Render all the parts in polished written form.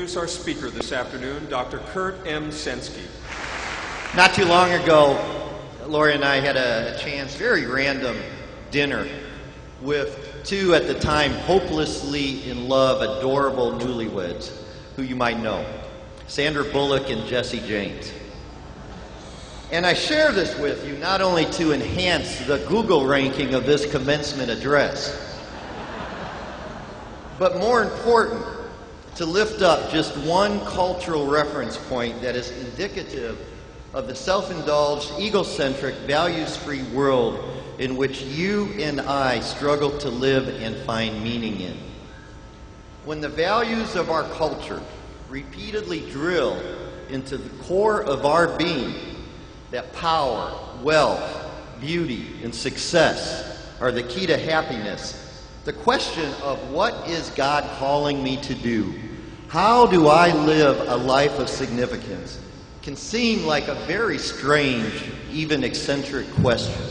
introduce our speaker this afternoon, Dr. Kurt M. Senske. Not too long ago, Lori and I had a chance, very random dinner with two at the time hopelessly in love, adorable newlyweds who you might know, Sandra Bullock and Jesse James. And I share this with you not only to enhance the Google ranking of this commencement address, but more important, to lift up just one cultural reference point that is indicative of the self-indulged, egocentric, values-free world in which you and I struggle to live and find meaning in. When the values of our culture repeatedly drill into the core of our being that power, wealth, beauty, and success are the key to happiness, the question of what is God calling me to do? How do I live a life of significance? Can seem like a very strange, even eccentric question.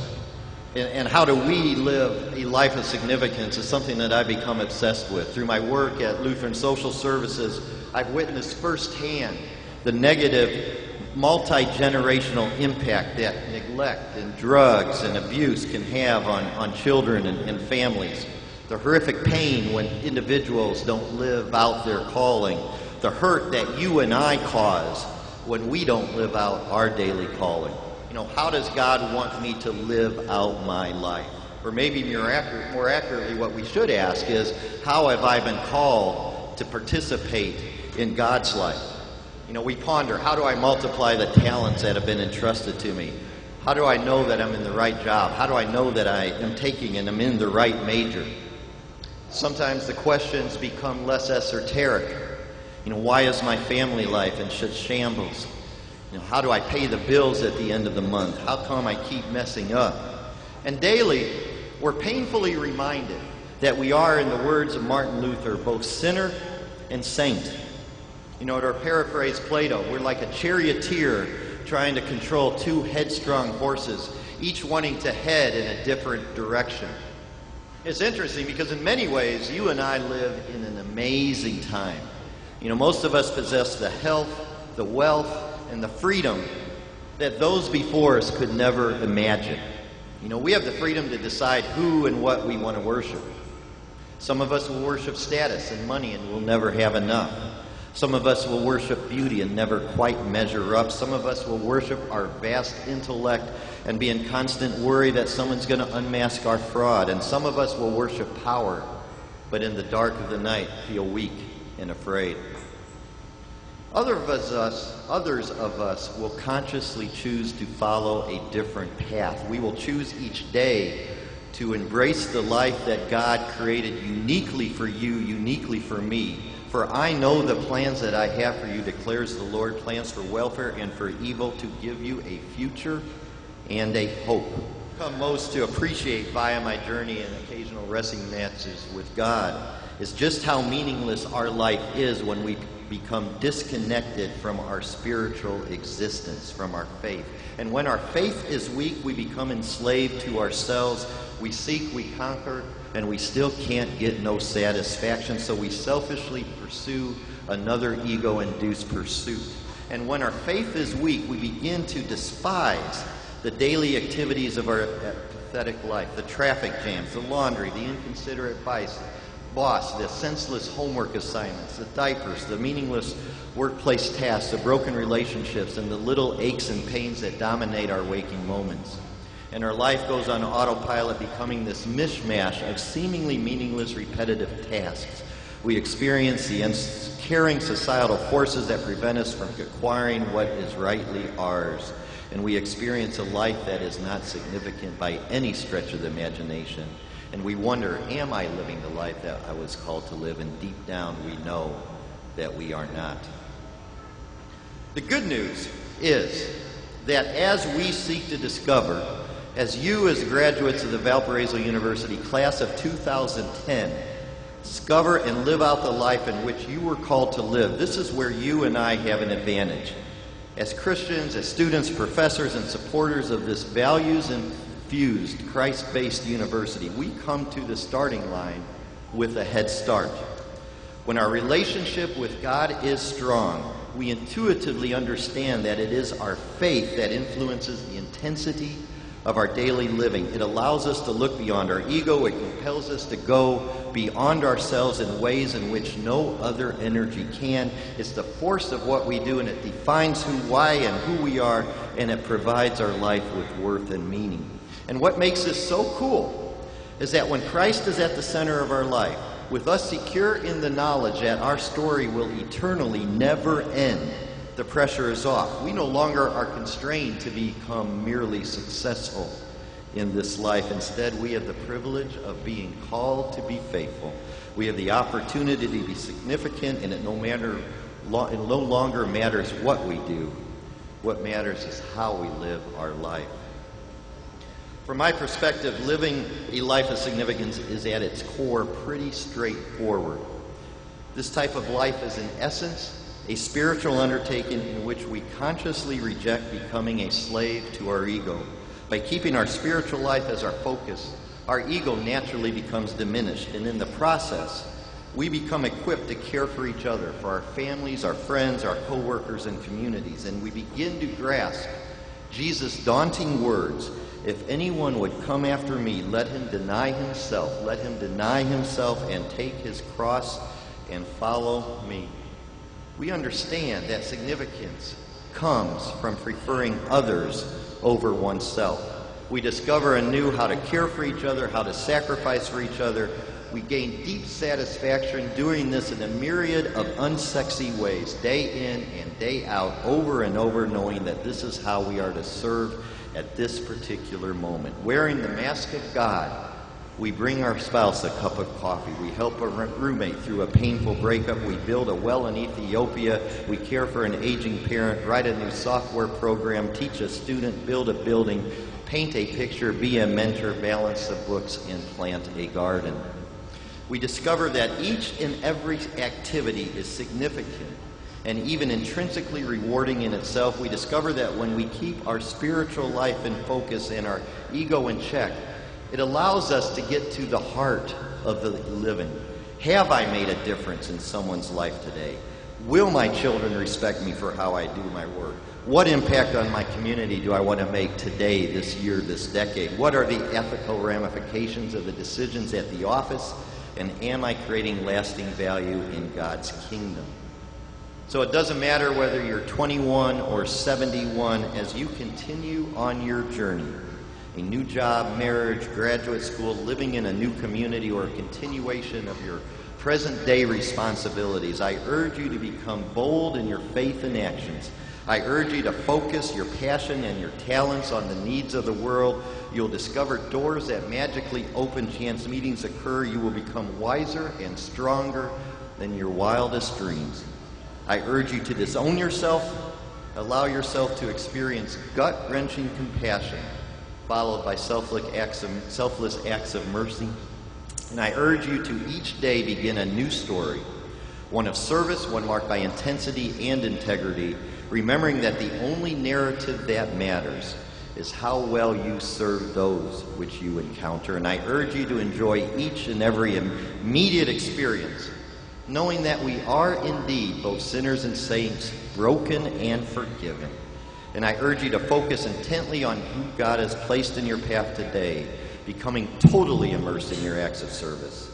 And how do we live a life of significance is something that I've become obsessed with. Through my work at Lutheran Social Services, I've witnessed firsthand the negative, multi-generational impact that neglect and drugs and abuse can have on children and families. The horrific pain when individuals don't live out their calling. The hurt that you and I cause when we don't live out our daily calling. You know, how does God want me to live out my life? Or maybe more accurately, what we should ask is, how have I been called to participate in God's life? You know, we ponder, how do I multiply the talents that have been entrusted to me? How do I know that I'm in the right job? How do I know that I am taking and I'm in the right major? Sometimes the questions become less esoteric. You know, why is my family life in such shambles? You know, how do I pay the bills at the end of the month? How come I keep messing up? And daily, we're painfully reminded that we are, in the words of Martin Luther, both sinner and saint. You know, to paraphrase Plato, we're like a charioteer trying to control two headstrong horses, each wanting to head in a different direction. It's interesting because in many ways, you and I live in an amazing time. You know, most of us possess the health, the wealth, and the freedom that those before us could never imagine. You know, we have the freedom to decide who and what we want to worship. Some of us will worship status and money and will never have enough. Some of us will worship beauty and never quite measure up. Some of us will worship our vast intellect and be in constant worry that someone's going to unmask our fraud. And some of us will worship power, but in the dark of the night feel weak and afraid. Others of us will consciously choose to follow a different path. We will choose each day to embrace the life that God created uniquely for you, uniquely for me. For I know the plans that I have for you, declares the Lord, plans for welfare and for evil, to give you a future and a hope. Come most to appreciate via my journey and occasional wrestling matches with God is just how meaningless our life is when we become disconnected from our spiritual existence, from our faith. And when our faith is weak, we become enslaved to ourselves. We seek, we conquer, and we still can't get no satisfaction, so we selfishly pursue another ego-induced pursuit. And when our faith is weak, we begin to despise the daily activities of our pathetic life, the traffic jams, the laundry, the inconsiderate boss, the senseless homework assignments, the diapers, the meaningless workplace tasks, the broken relationships, and the little aches and pains that dominate our waking moments. And our life goes on autopilot, becoming this mishmash of seemingly meaningless, repetitive tasks. We experience the uncaring societal forces that prevent us from acquiring what is rightly ours. And we experience a life that is not significant by any stretch of the imagination. And we wonder, am I living the life that I was called to live? And deep down, we know that we are not. The good news is that as we seek to discover, as you as graduates of the Valparaiso University class of 2010, discover and live out the life in which you were called to live, this is where you and I have an advantage. As Christians, as students, professors, and supporters of this values-infused, Christ-based university, we come to the starting line with a head start. When our relationship with God is strong, we intuitively understand that it is our faith that influences the intensity of our daily living. It allows us to look beyond our ego. It compels us to go beyond ourselves in ways in which no other energy can. It's the force of what we do, and it defines who, why, and who we are, and it provides our life with worth and meaning. And what makes this so cool is that when Christ is at the center of our life, with us secure in the knowledge that our story will eternally never end, the pressure is off. We no longer are constrained to become merely successful in this life. Instead, we have the privilege of being called to be faithful. We have the opportunity to be significant, and it no longer matters what we do. What matters is how we live our life. From my perspective, living a life of significance is at its core pretty straightforward. This type of life is, in essence, a spiritual undertaking in which we consciously reject becoming a slave to our ego. By keeping our spiritual life as our focus, our ego naturally becomes diminished, and in the process, we become equipped to care for each other, for our families, our friends, our co-workers, and communities, and we begin to grasp Jesus' daunting words, "If anyone would come after me, let him deny himself and take his cross and follow me." We understand that significance comes from preferring others over oneself. We discover anew how to care for each other, how to sacrifice for each other. We gain deep satisfaction doing this in a myriad of unsexy ways, day in and day out, over and over, knowing that this is how we are to serve at this particular moment. Wearing the mask of God, we bring our spouse a cup of coffee. We help a roommate through a painful breakup. We build a well in Ethiopia. We care for an aging parent, write a new software program, teach a student, build a building, paint a picture, be a mentor, balance the books, and plant a garden. We discover that each and every activity is significant and even intrinsically rewarding in itself. We discover that when we keep our spiritual life in focus and our ego in check, it allows us to get to the heart of the living. Have I made a difference in someone's life today? Will my children respect me for how I do my work? What impact on my community do I want to make today, this year, this decade? What are the ethical ramifications of the decisions at the office? And am I creating lasting value in God's kingdom? So it doesn't matter whether you're 21 or 71, as you continue on your journey, a new job, marriage, graduate school, living in a new community, or a continuation of your present-day responsibilities, I urge you to become bold in your faith and actions. I urge you to focus your passion and your talents on the needs of the world. You'll discover doors that magically open, chance meetings occur. You will become wiser and stronger than your wildest dreams. I urge you to disown yourself, allow yourself to experience gut-wrenching compassion, followed by selfless acts of mercy. And I urge you to each day begin a new story, one of service, one marked by intensity and integrity, remembering that the only narrative that matters is how well you serve those which you encounter. And I urge you to enjoy each and every immediate experience, knowing that we are indeed both sinners and saints, broken and forgiven. And I urge you to focus intently on who God has placed in your path today, becoming totally immersed in your acts of service.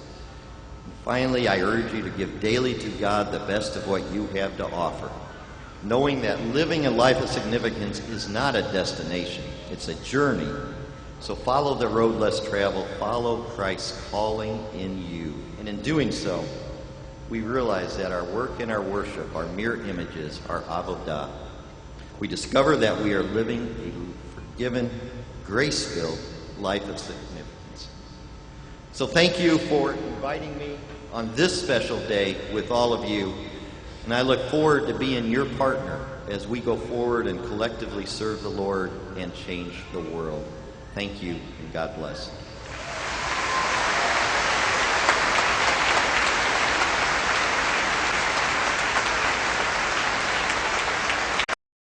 And finally, I urge you to give daily to God the best of what you have to offer, knowing that living a life of significance is not a destination, it's a journey. So follow the road less traveled, follow Christ's calling in you. And in doing so, we realize that our work and our worship are mere images, our avodah. We discover that we are living a forgiven, grace-filled life of significance. So thank you for inviting me on this special day with all of you. And I look forward to being your partner as we go forward and collectively serve the Lord and change the world. Thank you, and God bless.